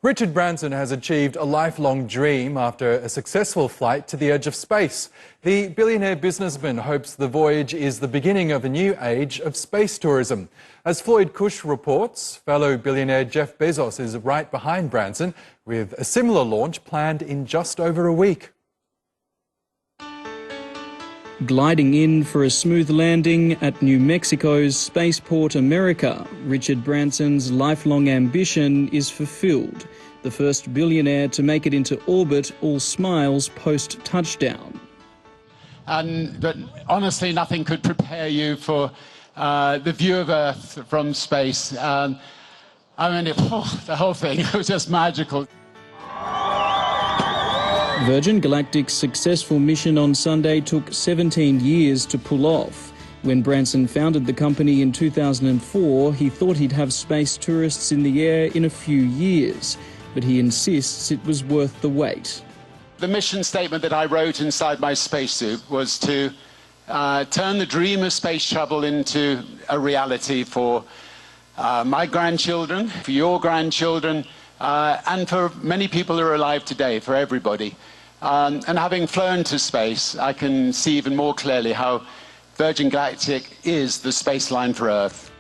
Richard Branson has achieved a lifelong dream after a successful flight to the edge of space. The billionaire businessman hopes the voyage is the beginning of a new age of space tourism. As Floyd Cush reports, fellow billionaire Jeff Bezos is right behind Branson, with a similar launch planned in just over a week. Gliding in for a smooth landing at New Mexico's Spaceport America, Richard Branson's lifelong ambition is fulfilled. The first billionaire to make it into orbit all smiles post-touchdown. But honestly, nothing could prepare you for the view of Earth from space. The whole thing was just magical. Virgin Galactic's successful mission on Sunday took 17 years to pull off. When Branson founded the company in 2004, he thought he'd have space tourists in the air in a few years, but he insists it was worth the wait. The mission statement that I wrote inside my spacesuit was to turn the dream of space travel into a reality for my grandchildren, for your grandchildren, and for many people who are alive today, for everybody. And having flown to space, I can see even more clearly how Virgin Galactic is the space line for Earth.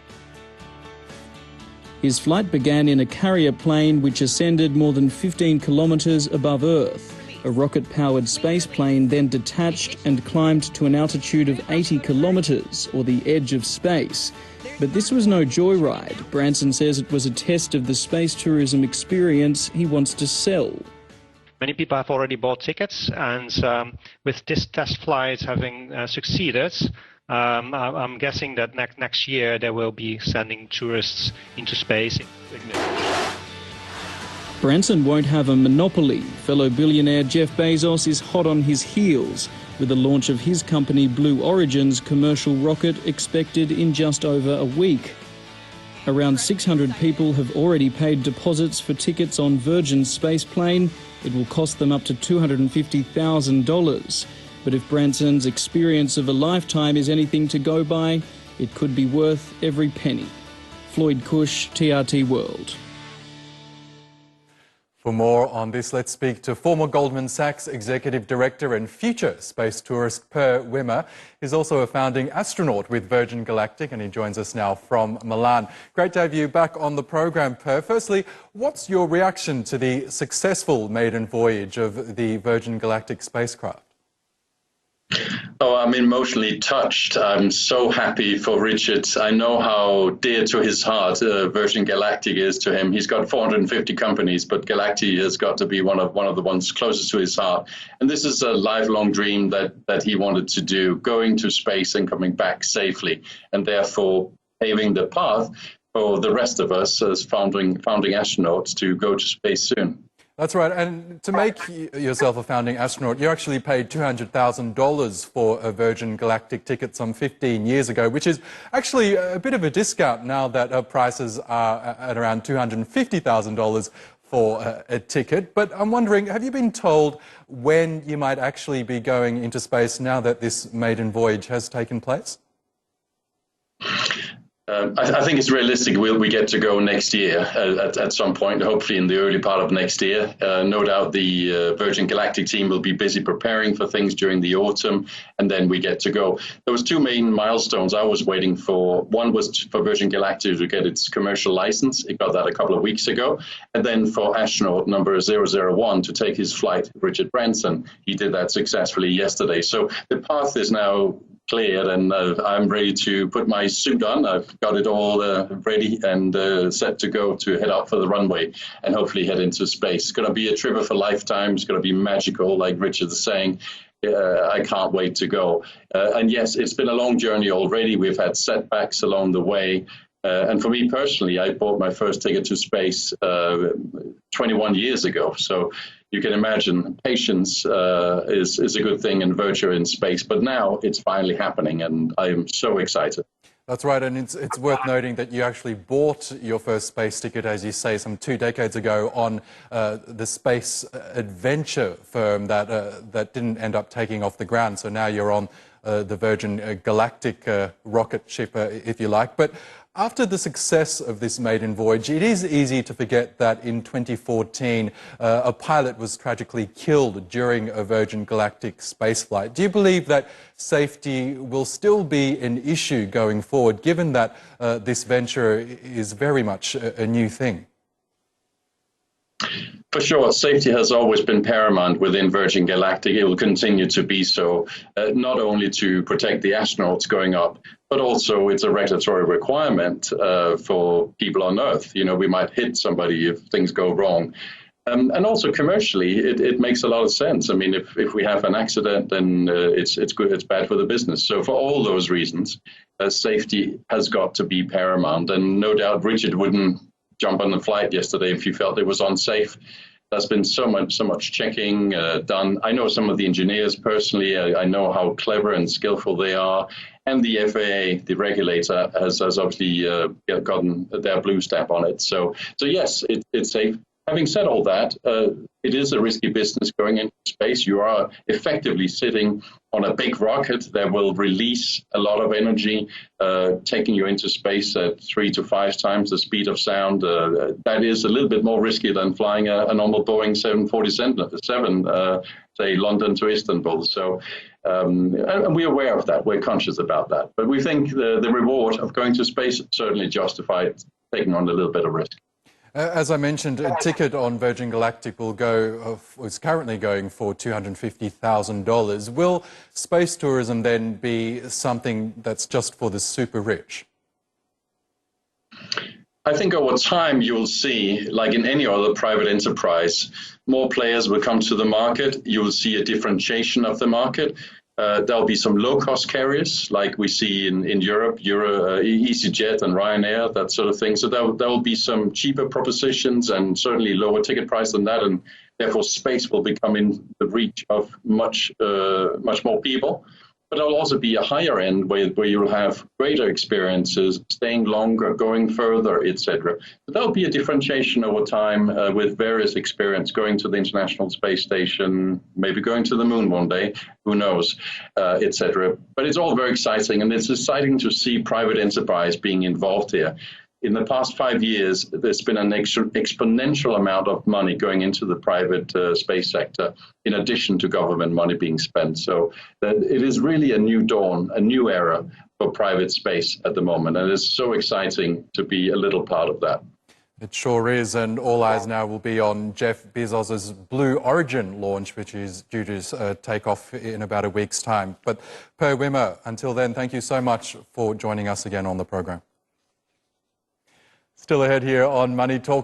His flight began in a carrier plane which ascended more than 15 kilometres above Earth. A rocket-powered space plane then detached and climbed to an altitude of 80 kilometres, or the edge of space. But this was no joyride. Branson says it was a test of the space tourism experience he wants to sell. Many people have already bought tickets, and with this test flight having succeeded, I'm guessing that next year they will be sending tourists into space. Branson won't have a monopoly. Fellow billionaire Jeff Bezos is hot on his heels, with the launch of his company Blue Origin's commercial rocket expected in just over a week. Around 600 people have already paid deposits for tickets on Virgin's spaceplane. It will cost them up to $250,000. But if Branson's experience of a lifetime is anything to go by, it could be worth every penny. Floyd Cush, TRT World. For more on this, let's speak to former Goldman Sachs Executive Director and future space tourist Per Wimmer. He's also a founding astronaut with Virgin Galactic, and he joins us now from Milan. Great to have you back on the program, Per. Firstly, what's your reaction to the successful maiden voyage of the Virgin Galactic spacecraft? Oh, I'm emotionally touched. I'm so happy for Richard. I know how dear to his heart Virgin Galactic is to him. He's got 450 companies, but Galactic has got to be one of the ones closest to his heart. And this is a lifelong dream that he wanted to do, going to space and coming back safely, and therefore paving the path for the rest of us as founding astronauts to go to space soon. That's right, and to make yourself a founding astronaut, you actually paid $200,000 for a Virgin Galactic ticket some 15 years ago, which is actually a bit of a discount now that prices are at around $250,000 for a ticket. But I'm wondering, have you been told when you might actually be going into space now that this maiden voyage has taken place? I think it's realistic we get to go next year at some point, hopefully in the early part of next year. No doubt the Virgin Galactic team will be busy preparing for things during the autumn, and then we get to go. There was two main milestones I was waiting for. One was for Virgin Galactic to get its commercial license. It got that a couple of weeks ago. And then for astronaut number 001 to take his flight, Richard Branson. He did that successfully yesterday. So the path is now cleared, and I'm ready to put my suit on. I've got it all ready and set to go to head out for the runway and hopefully head into space. It's going to be a trip of a lifetime. It's going to be magical, like Richard is saying. I can't wait to go. And yes, it's been a long journey already. We've had setbacks along the way. And for me personally, I bought my first ticket to space 21 years ago. So you can imagine patience is a good thing and virtue in space. But now it's finally happening, and I am so excited. That's right, and it's worth noting that you actually bought your first space ticket, as you say, some 2 decades ago on the space adventure firm that didn't end up taking off the ground. So now you're on the Virgin Galactic rocket ship, if you like. But After the success of this maiden voyage, it is easy to forget that in 2014, a pilot was tragically killed during a Virgin Galactic spaceflight. Do you believe that safety will still be an issue going forward, given that this venture is very much a new thing? For sure, safety has always been paramount within Virgin Galactic. It will continue to be so, not only to protect the astronauts going up, but also it's a regulatory requirement for people on Earth. You know, we might hit somebody if things go wrong. And also commercially, it makes a lot of sense. I mean, if we have an accident, then it's good, it's bad for the business. So for all those reasons, safety has got to be paramount. And no doubt Richard wouldn't jump on the flight yesterday if he felt it was unsafe. There's been so much checking done. I know some of the engineers personally. I know how clever and skillful they are. And the FAA, the regulator, has obviously gotten their blue stamp on it. So yes, it's safe. Having said all that, it is a risky business going into space. You are effectively sitting on a big rocket that will release a lot of energy, taking you into space at 3 to 5 times the speed of sound. That is a little bit more risky than flying a normal Boeing 747, say London to Istanbul. So, and we're aware of that. We're conscious about that. But we think the reward of going to space certainly justified taking on a little bit of risk. As I mentioned, a ticket on Virgin Galactic is currently going for $250,000. Will space tourism then be something that's just for the super rich? I think over time you'll see, like in any other private enterprise, more players will come to the market. You will see a differentiation of the market. There'll be some low-cost carriers like we see in Europe, EasyJet and Ryanair, that sort of thing. So there will be some cheaper propositions and certainly lower ticket price than that, and therefore space will become in the reach of much more people. But there'll also be a higher end where you'll have greater experiences, staying longer, going further, etc. But there'll be a differentiation over time with various experience, going to the International Space Station, maybe going to the moon one day, who knows, etc. But it's all very exciting, and it's exciting to see private enterprise being involved here. In the past 5 years, there's been an exponential amount of money going into the private space sector, in addition to government money being spent. So it is really a new dawn, a new era for private space at the moment. And it's so exciting to be a little part of that. It sure is, and all eyes now will be on Jeff Bezos's Blue Origin launch, which is due to take off in about a week's time. But Per Wimmer, until then, thank you so much for joining us again on the program. Still ahead here on Money Talk.